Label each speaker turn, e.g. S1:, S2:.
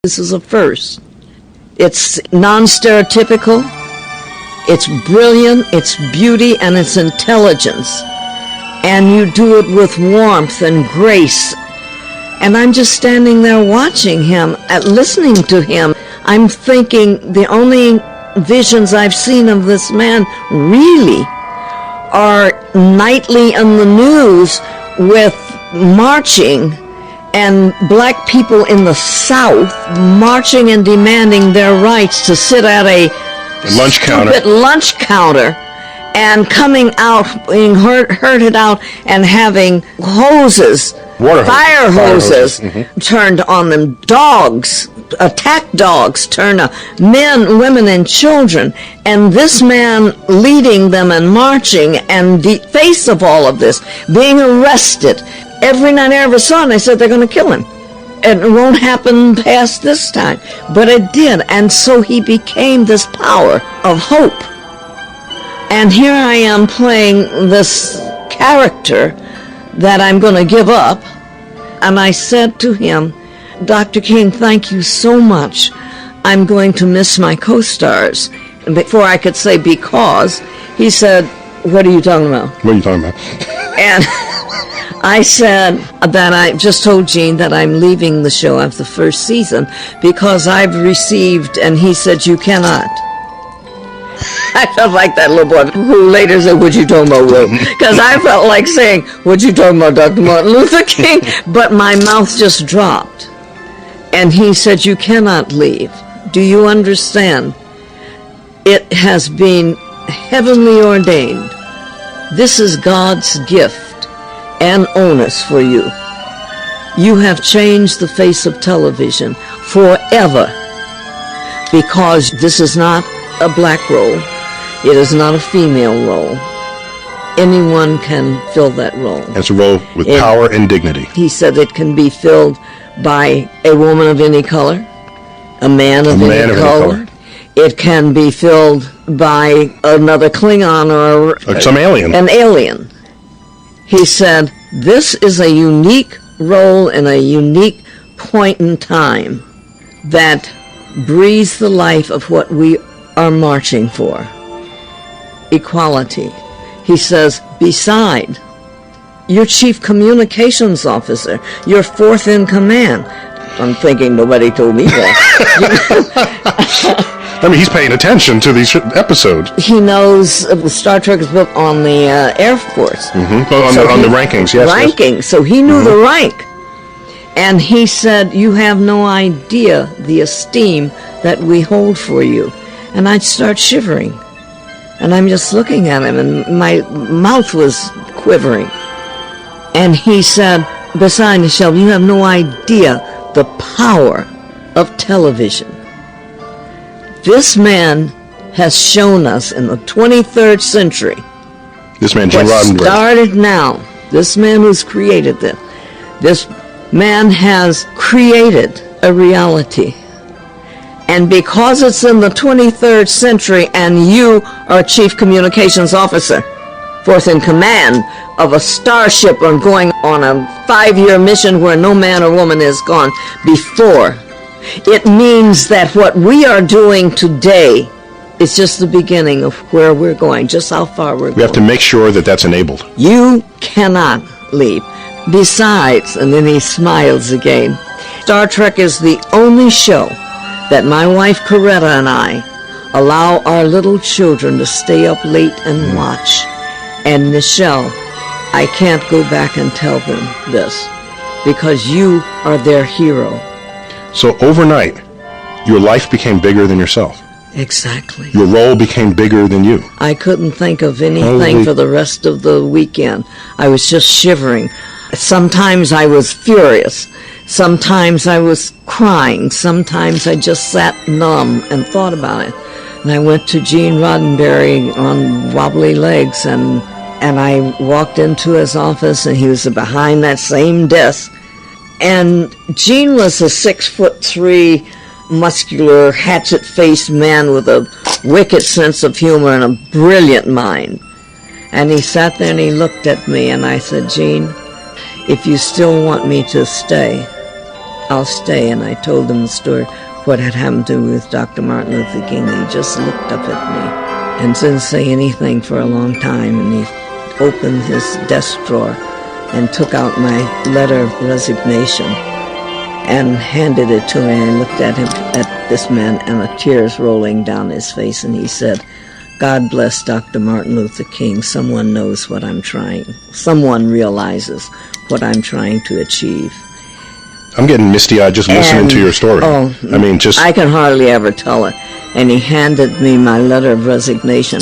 S1: This is a first. It's non-stereotypical, it's brilliant, it's beauty, and it's intelligence. And you do it with warmth and grace. And I'm just standing there watching him, listening to him. I'm thinking the only visions I've seen of this man really are nightly on the news with marching and black people in the South marching and demanding their rights to sit at a lunch counter and coming out, being herded out and having hoses, fire hoses turned on them. Dogs, attack dogs, turned on men, women, and children. And this man leading them and marching, and the face of all of this, being arrested. Every night I ever saw him, I said, they're going to kill him. And it won't happen past this time. But it did. And so he became this power of hope. And here I am playing this character that I'm going to give up. And I said to him, Dr. King, thank you so much. I'm going to miss my co-stars. And before I could say because, he said, what are you talking about?
S2: What are you talking about?
S1: And I said that I just told Gene that I'm leaving the show after the first season because I've received, and he said, you cannot. I felt like that little boy who later said, what you talking about, Will? Because I felt like saying, what you talking about, Dr. Martin Luther King? But my mouth just dropped. And he said, you cannot leave. Do you understand? It has been heavenly ordained. This is God's gift and onus for you. You have changed the face of television forever because this is not a black role. It is not a female role. Anyone can fill that role.
S2: It's a role with power and dignity. He
S1: said it can be filled by a woman of any color, a man of any color. It can be filled by another Klingon or
S2: some alien.
S1: An alien. He said, this is a unique role in a unique point in time that breathes the life of what we are marching for. Equality. He says, beside, your chief communications officer, you're fourth in command. I'm thinking nobody told me that.
S2: I mean, he's paying attention to these episodes.
S1: He knows Star Trek is built on the Air Force.
S2: On the rankings, yes.
S1: Ranking, yes. So he knew the rank. And he said, you have no idea the esteem that we hold for you. And I'd start shivering. And I'm just looking at him, and my mouth was quivering. And he said, besides, Nichelle, you have no idea the power of television. This man has shown us in the 23rd century.
S2: This man, Gene Roddenberry.
S1: Started now. This man who's created this. This man has created a reality. And because it's in the 23rd century and you are chief communications officer, fourth in command of a starship or going on a 5-year mission where no man or woman has gone before, it means that what we are doing today is just the beginning of where we're going, just how far we're going.
S2: We have to make sure that that's enabled.
S1: You cannot leave. Besides, and then he smiles again, Star Trek is the only show that my wife Coretta and I allow our little children to stay up late and watch. And Nichelle, I can't go back and tell them this because you are their hero.
S2: So overnight, your life became bigger than yourself.
S1: Exactly.
S2: Your role became bigger than you.
S1: I couldn't think of anything for the rest of the weekend. I was just shivering. Sometimes I was furious. Sometimes I was crying. Sometimes I just sat numb and thought about it. And I went to Gene Roddenberry on wobbly legs, and I walked into his office, and he was behind that same desk. And Gene was a 6'3", muscular, hatchet-faced man with a wicked sense of humor and a brilliant mind. And he sat there and he looked at me, and I said, Gene, if you still want me to stay, I'll stay. And I told him the story, what had happened to me with Dr. Martin Luther King. He just looked up at me and didn't say anything for a long time. And he opened his desk drawer and took out my letter of resignation and handed it to me. And I looked at him, at this man, and the tears rolling down his face. And he said, God bless Dr. Martin Luther King. Someone knows what I'm trying. Someone realizes what I'm trying to achieve.
S2: I'm getting misty-eyed just listening to your story.
S1: Oh,
S2: I mean, just...
S1: I can hardly ever tell it. And he handed me my letter of resignation.